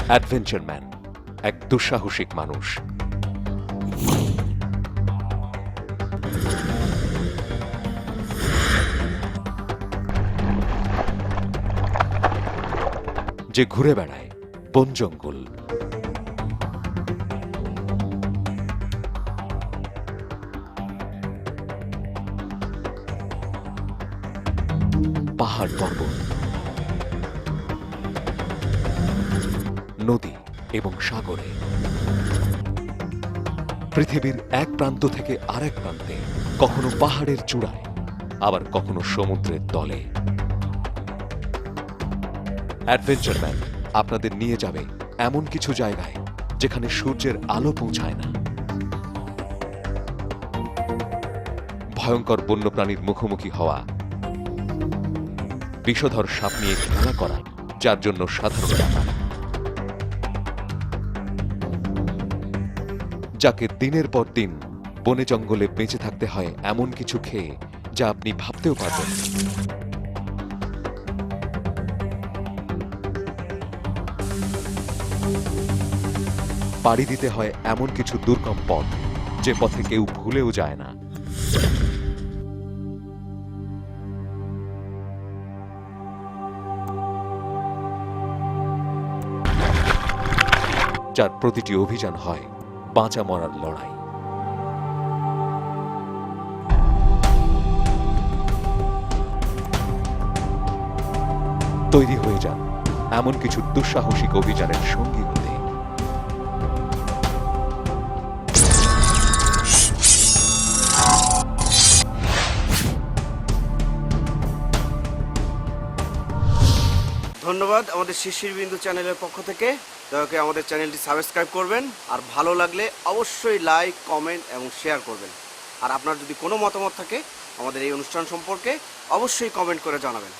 Adventure man, এক দুঃসাহসিক মানুষ। যে ঘুরে বেড়ায় বন জঙ্গল, পাহাড় পর্বত, নদী এবং সাগরে, পৃথিবীর এক প্রান্ত থেকে আরেক প্রান্তে, কখনো পাহাড়ের চূড়ায়, আবার কখনো সমুদ্রের তলে। অ্যাডভেঞ্চার ম্যান আপনাদের নিয়ে যাবে এমন কিছু জায়গায় যেখানে সূর্যের আলো পৌঁছায় না, ভয়ঙ্কর বন্যপ্রাণীর মুখোমুখি হওয়া, বিষধর সাপ নিয়ে খেলা করা যার জন্য সাধারণ ব্যাপার, যাকে দিনের পর দিন বনে জঙ্গলে বেঁচে থাকতে হয় এমন কিছু খেয়ে যা আপনি ভাবতেও পারবেন। পাড়ি দিতে হয় এমন কিছু দুর্গম পথ যে পথে কেউ ভুলেও যায় না। যার প্রতিটি অভিযান হয় বাঁচা মরার লড়াই। তৈরি হয়ে যান এমন কিছু দুঃসাহসিক অভিযানের সঙ্গী হতে। ধন্যবাদ আমাদের শিশির বিন্দু চ্যানেলের পক্ষ থেকে। দয়া করে আমাদের চ্যানেলটি সাবস্ক্রাইব করবেন, আর ভালো লাগলে অবশ্যই লাইক, কমেন্ট এবং শেয়ার করবেন। আর আপনার যদি কোনো মতামত থাকে আমাদের এই অনুষ্ঠান সম্পর্কে অবশ্যই কমেন্ট করে জানাবেন।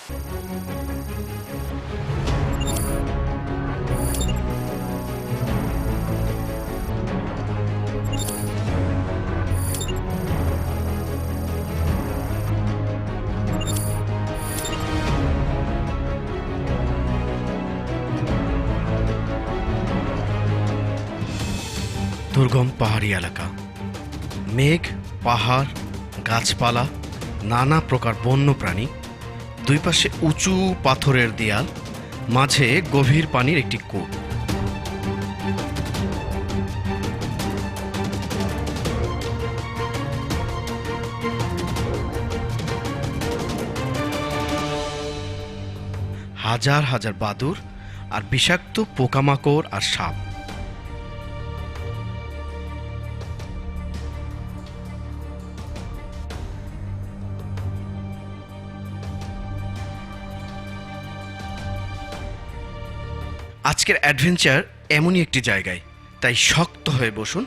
দুর্গম পাহাড়ি এলাকা, মেঘ, পাহাড়, গাছপালা, নানা প্রকার বন্যপ্রাণী, দুই পাশে উঁচু পাথরের দেয়াল, মাঝে গভীর পানির একটি কূপ। হাজার হাজার বাদুড় আর বিষাক্ত পোকামাকড় আর সাপ। আজকের অ্যাডভেঞ্চার এমনই একটি জায়গায়, তাই শক্ত হয়ে বসুন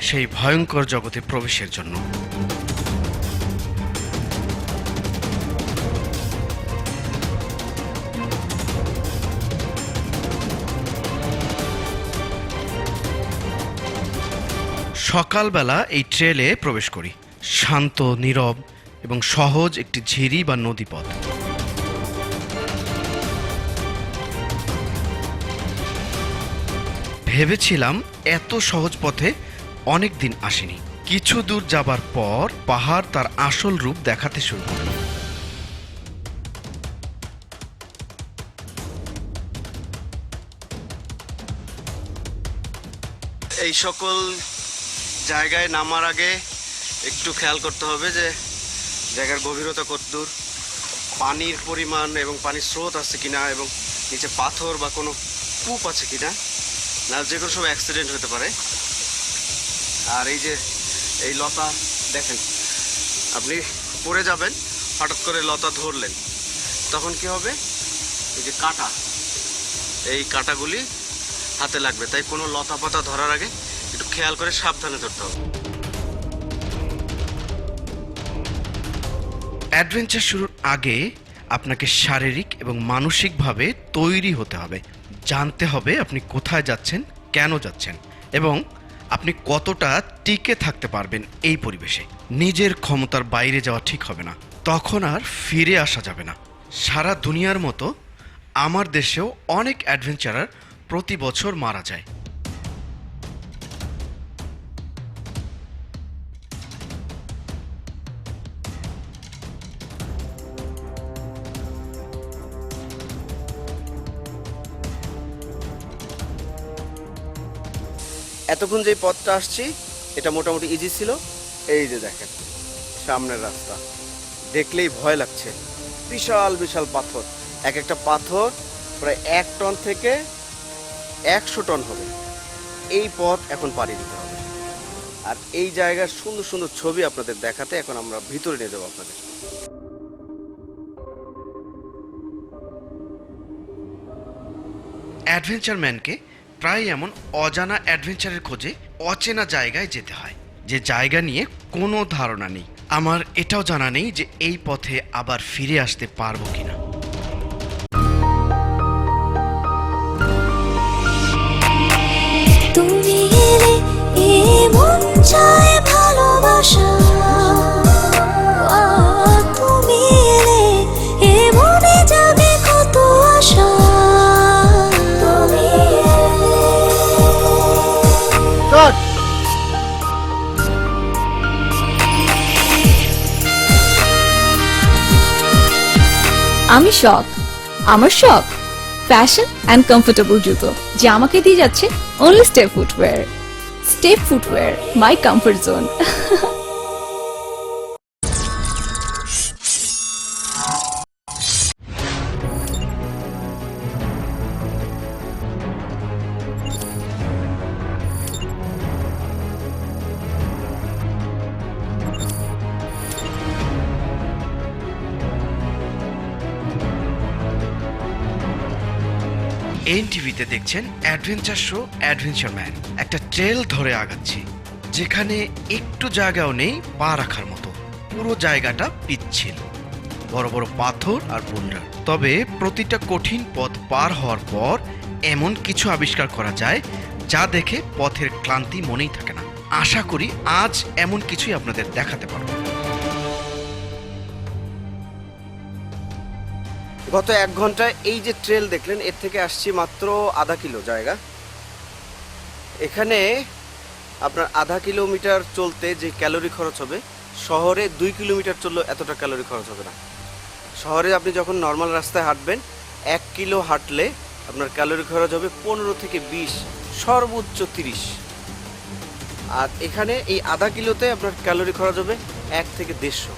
সেই ভয়ঙ্কর জগতে প্রবেশের জন্য। সকালবেলা এই ট্রেলে প্রবেশ করি। শান্ত, নীরব এবং সহজ একটি ঝিরি বা নদীপথ। ভেবেছিলাম এত সহজ পথে অনেক দিন আসেনি। কিছু দূর যাবার পর পাহাড় তার আসল রূপ দেখাতে শুরু করল। এই সকল জায়গায় নামার আগে একটু খেয়াল করতে হবে যে জায়গার গভীরতা কতদূর, পানির পরিমাণ এবং পানির স্রোত আছে কিনা, এবং নিচে পাথর বা কোনো কূপ আছে কিনা, না যে কোনো সময় অ্যাক্সিডেন্ট হতে পারে। আর এই যে এই লতা দেখেন, আপনি পড়ে যাবেন, হঠাৎ করে লতা ধরলেন, তখন কি হবে, এই যে কাঁটা, এই কাঁটাগুলি হাতে লাগবে। তাই কোনো লতা পাতা ধরার আগে একটু খেয়াল করে সাবধানে ধরতে হবে। অ্যাডভেঞ্চার শুরুর আগে আপনাকে শারীরিক এবং মানসিকভাবে তৈরি হতে হবে। জানতে হবে আপনি কোথায় যাচ্ছেন, কেন যাচ্ছেন, এবং আপনি কতটা টিকে থাকতে পারবেন এই পরিবেশে। নিজের ক্ষমতার বাইরে যাওয়া ঠিক হবে না, তখন আর ফিরে আসা যাবে না। সারা দুনিয়ার মতো আমার দেশেও অনেক অ্যাডভেঞ্চারার প্রতি বছর মারা যায়। এতক্ষণ যে পথটা আসছি এটা মোটামুটি ইজি ছিল। এই যে দেখেন সামনের রাস্তা, দেখলেই ভয় লাগছে। বিশাল বিশাল পাথর, এক একটা পাথর প্রায় 1 টন থেকে 100 টন হবে। এই পথ এখন পাড়ি দিতে হবে। আর এই জায়গার সুন্দর সুন্দর ছবি আপনাদের দেখাতে এখন আমরা ভিতরে নিয়ে যাবো আপনাদের। অ্যাডভেঞ্চার ম্যানকে প্রায় এমন অজানা অ্যাডভেঞ্চারের খোঁজে অচেনা জায়গায় যেতে হয়, যে জায়গা নিয়ে কোনো ধারণা নেই। আমার এটাও জানা নেই যে এই পথে আবার ফিরে আসতে পারবো কিনা। তুমি এলে এমন চায় ভালোবাসা, তুমি এলে এমনে যাবে কত আশা, তুমি আমি শখ, আমার শখ ফ্যাশন অ্যান্ড কমফোর্টেবল জুতো, যা আমাকে দিয়ে যাচ্ছে only step footwear. Step footwear, my comfort zone. এনটিভিতে দেখছেন অ্যাডভেঞ্চার শো অ্যাডভেঞ্চার ম্যান। একটা ট্রেল ধরে আগাচ্ছি, যেখানে একটু জায়গাও নেই পা রাখার মতো। পুরো জায়গাটা পিচ্ছিল, বড় বড় পাথর আর বোল্ডার। তবে প্রতিটা কঠিন পথ পার হওয়ার পর এমন কিছু আবিষ্কার করা যায় যা দেখে পথের ক্লান্তি মনেই থাকে না। আশা করি আজ এমন কিছুই আপনাদের দেখাতে পারবো। গত 1 ঘন্টায় এই যে ট্রেল দেখলেন, এর থেকে আসছি মাত্র আধা কিলো জায়গা। এখানে আপনার আধা কিলোমিটার চলতে যে ক্যালোরি খরচ হবে, শহরে 2 কিলোমিটার চললেও এতটা ক্যালোরি খরচ হবে না। শহরে আপনি যখন নর্মাল রাস্তায় হাঁটবেন, 1 কিলো হাঁটলে আপনার ক্যালোরি খরচ হবে 15 থেকে 20, সর্বোচ্চ 30। আর এখানে এই আধা কিলোতে আপনার ক্যালোরি খরচ হবে 1 থেকে 150।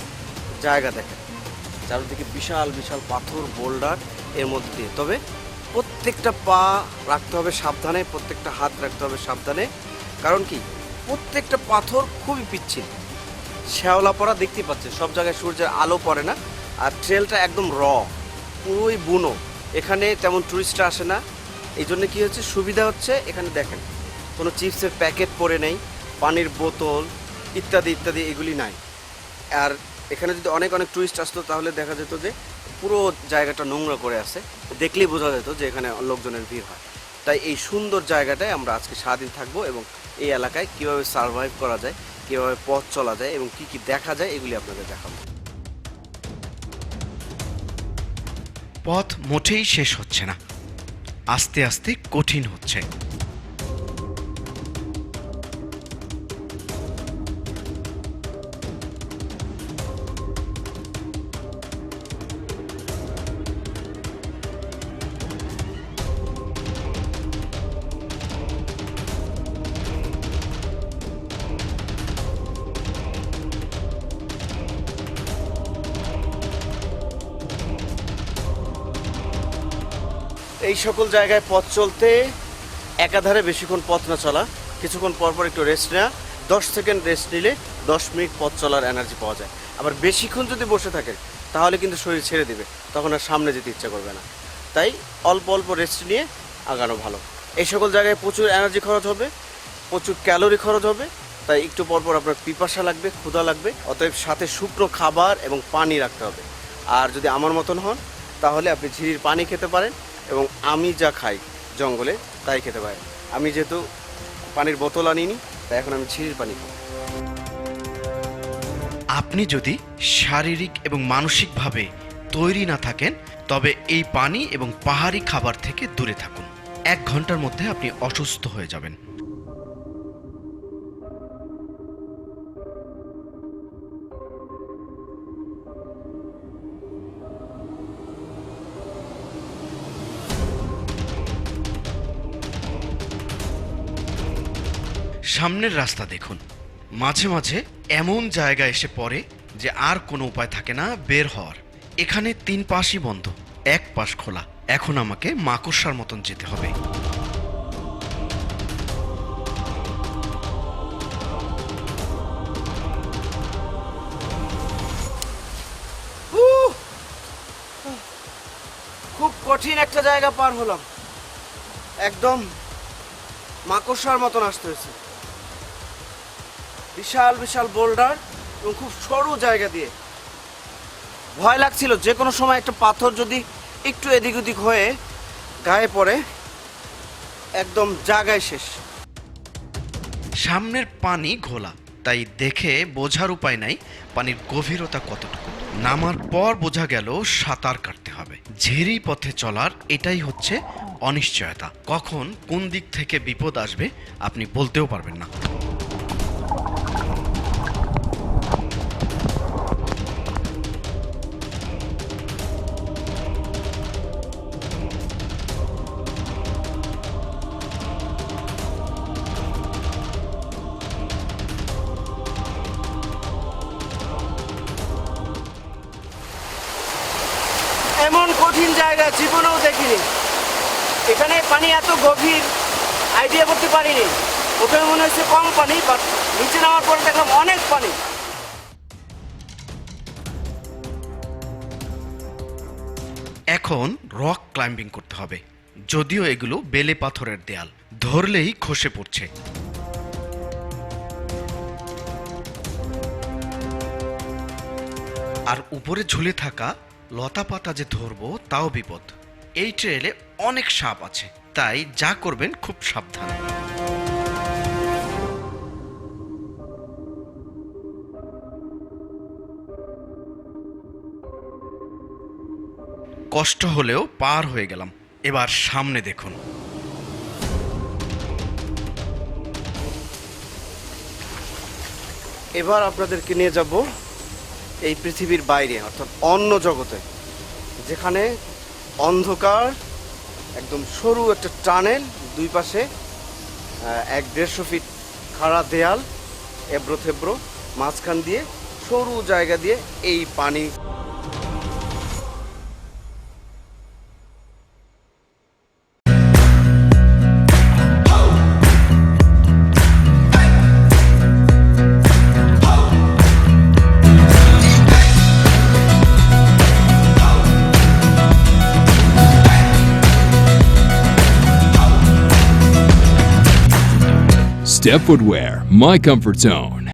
জায়গা দেখেন চারদিকে বিশাল বিশাল পাথর, বোল্ডার এর মধ্যে দিয়ে। তবে প্রত্যেকটা পা রাখতে হবে সাবধানে, প্রত্যেকটা হাত রাখতে হবে সাবধানে। কারণ কি, প্রত্যেকটা পাথর খুবই পিচ্ছিল, শ্যাওলা পড়া দেখতে পাচ্ছে, সব জায়গায় সূর্যের আলো পড়ে না। আর ট্রেলটা একদম পুরোই বুনো, এখানে তেমন টুরিস্টরা আসে না। এই জন্য কী হচ্ছে, সুবিধা হচ্ছে এখানে দেখেন কোনো চিপসের প্যাকেট পড়ে নেই, পানির বোতল ইত্যাদি ইত্যাদি এগুলি নাই। আর এখানে যদি অনেক অনেক টুরিস্ট আসতো তাহলে দেখা যেত যে পুরো জায়গাটা নোংরা করে আছে, দেখলেই বোঝা যেত যে এখানে লোকজনের ভিড় হয়। তাই এই সুন্দর জায়গাটায় আমরা আজকে সারাদিন থাকবো এবং এই এলাকায় কীভাবে সার্ভাইভ করা যায়, কীভাবে পথ চলা যায় এবং কি কি দেখা যায় এগুলি আপনাদের দেখাবো। পথ মোটেই শেষ হচ্ছে না, আস্তে আস্তে কঠিন হচ্ছে। এই সকল জায়গায় পথ চলতে একাধারে বেশিক্ষণ পথ না চলা, কিছুক্ষণ পর পর একটু রেস্ট নেওয়া। 10 সেকেন্ড রেস্ট নিলে 10 মিনিট পথ চলার এনার্জি পাওয়া যায়। আবার বেশিক্ষণ যদি বসে থাকে তাহলে কিন্তু শরীর ছেড়ে দিবে, তখন আর সামনে যেতে ইচ্ছা করবে না। তাই অল্প অল্প রেস্ট নিয়ে আগানো ভালো। এই সকল জায়গায় প্রচুর এনার্জি খরচ হবে, প্রচুর ক্যালোরি খরচ হবে। তাই একটু পর পর আপনার পিপাসা লাগবে, ক্ষুধা লাগবে। অতএব সাথে শুকনো খাবার এবং পানি রাখতে হবে। আর যদি আমার মতন হন তাহলে আপনি ঝিরির পানি খেতে পারেন, এবং আমি যা খাই জঙ্গলে তাই খেতে পারেন। আমি যেহেতু পানির বোতল আনিনি, তাই এখন আমি ঝিরির পানি খাই। আপনি যদি শারীরিক এবং মানসিকভাবে তৈরি না থাকেন তবে এই পানি এবং পাহাড়ি খাবার থেকে দূরে থাকুন। 1 ঘন্টার মধ্যে আপনি অসুস্থ হয়ে যাবেন। সামনের রাস্তা দেখুন, মাঝে মাঝে এমন জায়গা এসে পড়ে যে আর কোনো উপায় থাকে না বের হওয়ার। এখানে 3 পাশই বন্ধ, 1 পাশ খোলা। এখন আমাকে মাকড়সার মতন যেতে হবে। খুব কঠিন একটা জায়গা পার হলাম, একদম মাকড়সার মতন আসতে হয়েছে। বিশাল বিশাল বোল্ডার এবং খুব সরু জায়গা দিয়ে। ভয় লাগছিল যে কোনো সময় একটা পাথর যদি একটু এদিক ওদিক হয়ে গায়ে পড়ে, একদম জায়গায় শেষ। সামনের পানি ঘোলা, তাই দেখে বোঝার উপায় নাই পানির গভীরতা কতটুকু। নামার পর বোঝা গেল সাঁতার কাটতে হবে। ঝেরি পথে চলার এটাই হচ্ছে অনিশ্চয়তা। কখন কোন দিক থেকে বিপদ আসবে আপনি বলতেও পারবেন না। এমন কঠিন জায়গা জীবনেও দেখিনি। এখানে পানি এত গভীর আইডিয়া করতে পারিনি। প্রথমে মনে হচ্ছে কম পানি, বাট নিচে নামার পরে দেখলাম অনেক পানি। এখন রক ক্লাইম্বিং করতে হবে, যদিও এগুলো বেলে পাথরের দেয়াল, ধরলেই খসে পড়ছে। আর উপরে ঝুলে থাকা লতা পাতা যে ধরবো তাও বিপদ। এই ট্রেলে অনেক সাপ আছে, তাই যা করবেন খুব সাবধান। কষ্ট হলেও পার হয়ে গেলাম। এবার সামনে দেখুন। এবার আপনাদেরকে নিয়ে যাব এই পৃথিবীর বাইরে, অর্থাৎ অন্য জগতে, যেখানে অন্ধকার, একদম সরু একটা টানেল, দুই পাশে 1-150 ফিট খাড়া দেয়াল, এবড়ো থেবড়ো, মাঝখান দিয়ে সরু জায়গা দিয়ে এই পানি। Step Footwear, my comfort zone.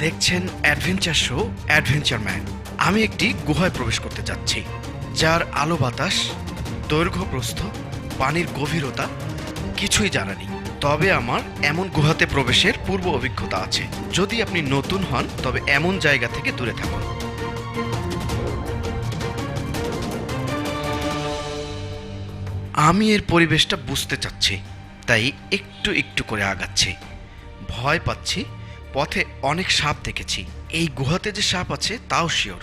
দেখছেন অ্যাডভেঞ্চার শো অ্যাডভেঞ্চার ম্যান। আমি একটি গুহায় প্রবেশ করতে যাচ্ছি, যার আলো বাতাস, দৈর্ঘ্য প্রস্থ, পানির গভীরতা কিছুই জানা নেই। তবে আমার এমন গুহাতে প্রবেশের পূর্ব অভিজ্ঞতা আছে। যদি আপনি নতুন হন তবে এমন জায়গা থেকে দূরে থাকুন। আমি এর পরিবেশটা বুঝতে চাচ্ছি, তাই একটু একটু করে আগাচ্ছি। ভয় পাচ্ছি, পথে অনেক সাপ দেখেছি। এই গুহাতে যে সাপ আছে তাও শিওর।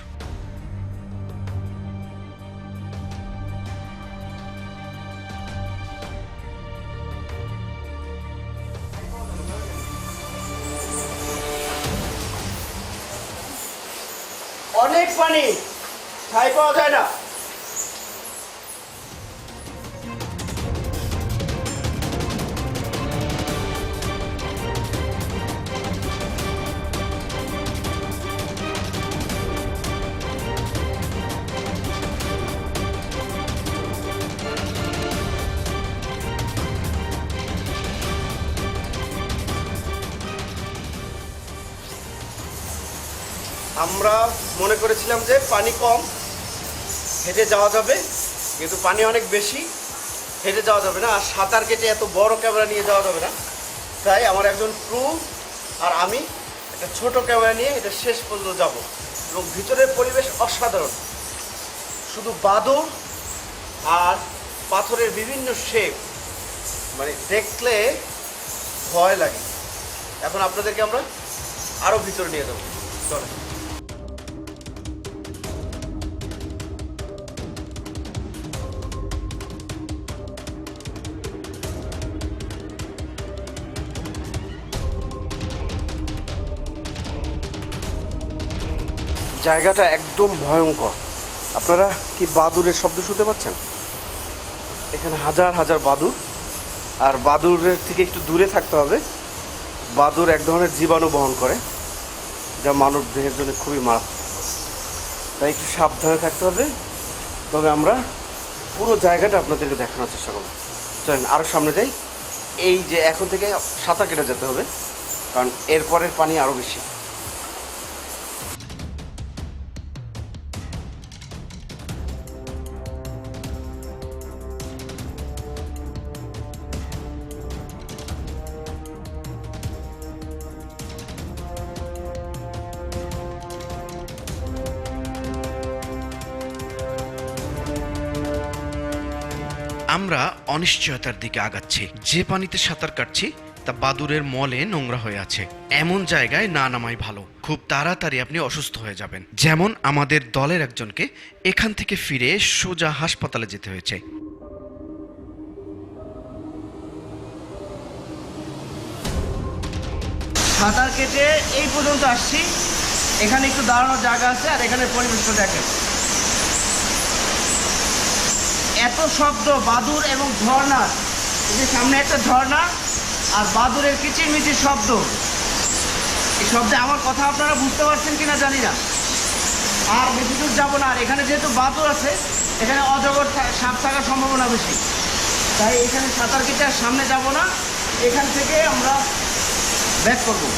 অনেক পানি, ঠাই পাওয়া যায় না। আমরা মনে করেছিলাম যে পানি কম, হেঁটে যাওয়া যাবে, কিন্তু পানি অনেক বেশি, হেঁটে যাওয়া যাবে না, আর সাঁতার কেটে এত বড় ক্যামেরা নিয়ে যাওয়া যাবে না। তাই আমার একজন ক্রু আর আমি একটা ছোট ক্যামেরা নিয়ে এটা শেষ পর্যন্ত যাব। এবং ভিতরের পরিবেশ অসাধারণ, শুধু বাদুড় আর পাথরের বিভিন্ন শেপ, মানে দেখলে ভয় লাগে। এখন আপনাদেরকে আমরা আরও ভিতরে নিয়ে যাবো, চলে। জায়গাটা একদম ভয়ঙ্কর। আপনারা কি বাদুড়ের শব্দ শুনতে পাচ্ছেন? এখানে হাজার হাজার বাদুড়, আর বাদুড়ের থেকে একটু দূরে থাকতে হবে। বাদুড় এক ধরনের জীবাণু বহন করে, যা মানব দেহের জন্য খুবই মারাত্মক, তাই একটু সাবধানে থাকতে হবে। তবে আমরা পুরো জায়গাটা আপনাদেরকে দেখানোর চেষ্টা করব। চলেন আরও সামনে যাই। এই যে এখন থেকে সাঁতার কেটে যেতে হবে, কারণ এরপরের পানি আরও বেশি। আমরা অনিশ্চয়তার দিকে আগাচ্ছি। যে পানিতে সাঁতার কাটছি তা বাদুড়ের মলে নোংরা হয়ে আছে। এমন জায়গায় না নামাই ভালো, খুব তাড়াতাড়ি আপনি অসুস্থ হয়ে যাবেন। যেমন আমাদের দলের একজনকে এখান থেকে ফিরে সোজা হাসপাতালে যেতে হয়েছে। সাঁতার কেটে এই পর্যন্ত আসছি, এখানে একটু দাঁড়ানোর জায়গা আছে, আর এখানে পরিবেশটা দেখেন, এত শব্দ, বাদুড় এবং ঝর্ণা। এই যে সামনে একটা ঝর্ণা, আর বাদুড়ের কিচিরমিচির শব্দ। এই শব্দে আমার কথা আপনারা বুঝতে পারছেন কিনা জানি না। আর বেশি দূর যাবো না, আর এখানে যেহেতু বাদুড় আছে, এখানে অজগর সাপ থাকার সম্ভাবনা বেশি, তাই এখানে সাঁতার কেটে আর সামনে যাব না, এখান থেকে আমরা ব্যাক করবো।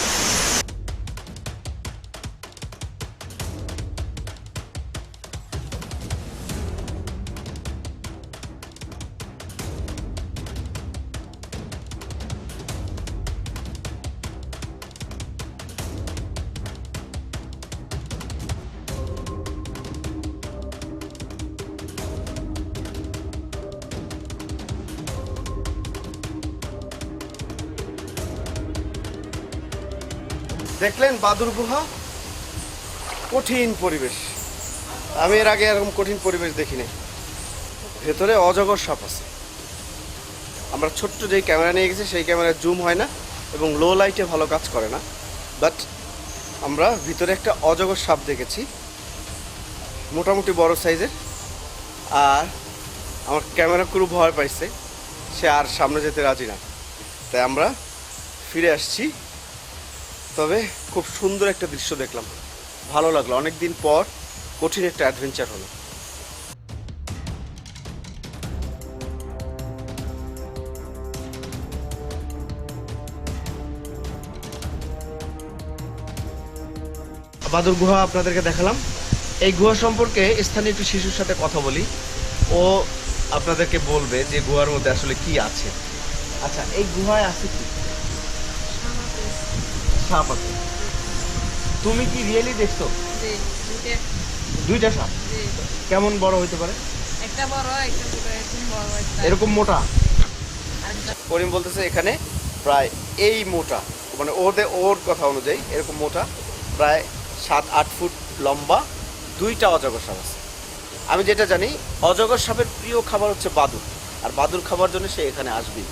দেখলেন বাদুড় গুহা, কঠিন পরিবেশ। আমি এর আগে এরকম কঠিন পরিবেশ দেখিনি। ভেতরে অজগর সাপ আছে। আমরা ছোট্ট যেই ক্যামেরা নিয়ে গেছি সেই ক্যামেরা জুম হয় না এবং লো লাইটে ভালো কাজ করে না, বাট আমরা ভিতরে একটা অজগর সাপ দেখেছি, মোটামুটি বড় সাইজের। আর আমার ক্যামেরা ক্রু ভয় পাইছে, সে আর সামনে যেতে রাজি না, তাই আমরা ফিরে আসছি। তবে খুব সুন্দর একটা দৃশ্য দেখলাম, ভালো লাগলো। অনেক দিন পর কঠিন একটা অ্যাডভেঞ্চার হলো। বাদুড় গুহা আপনাদেরকে দেখালাম। এই গুহা সম্পর্কে স্থানীয় একটু শিশুর সাথে কথা বলি, ও আপনাদেরকে বলবে যে গুহার মধ্যে আসলে কি আছে। আচ্ছা, এই গুহায় আছে কি? সাপ আছে। তুমি কি রিয়েলি দেখছো? দুইটা সাপ? কেমন বড় হইতে পারে? একটা বড়, একটা ছোট, এরকম বড় একটা। এরকম মোটা? করিম বলতেছে এখানে প্রায় এই মোটা, মানে ওর কথা অনুযায়ী এরকম মোটা, প্রায় 7-8 ফুট লম্বা দুইটা অজগর সাপ আছে। আমি যেটা জানি, অজগর সাপের প্রিয় খাবার হচ্ছে বাদুড়, আর বাদুড় খাবার জন্য সে এখানে আসবেই।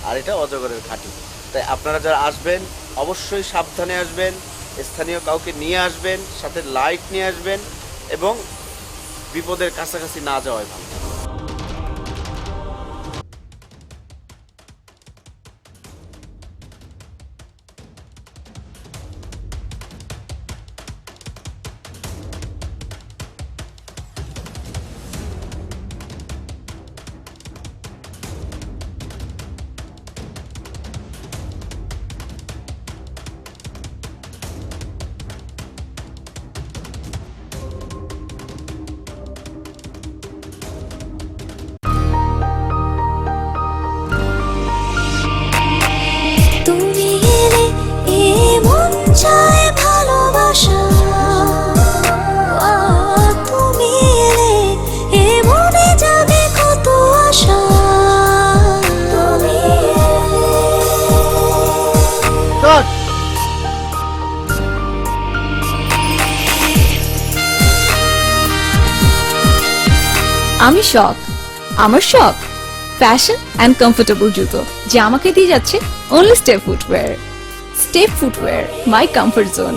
আর এটা অজগরের ঘাঁটি। তাই আপনারা যারা আসবেন অবশ্যই সাবধানে আসবেন, স্থানীয় কাউকে নিয়ে আসবেন, সাথে লাইট নিয়ে আসবেন, এবং বিপদের কাছাকাছি না যাওয়াই ভালো। আমি শখ আমার শখ ফ্যাশন অ্যান্ড কমফোর্টেবল জুতো যে আমাকে দিয়ে যাচ্ছে only step footwear my comfort zone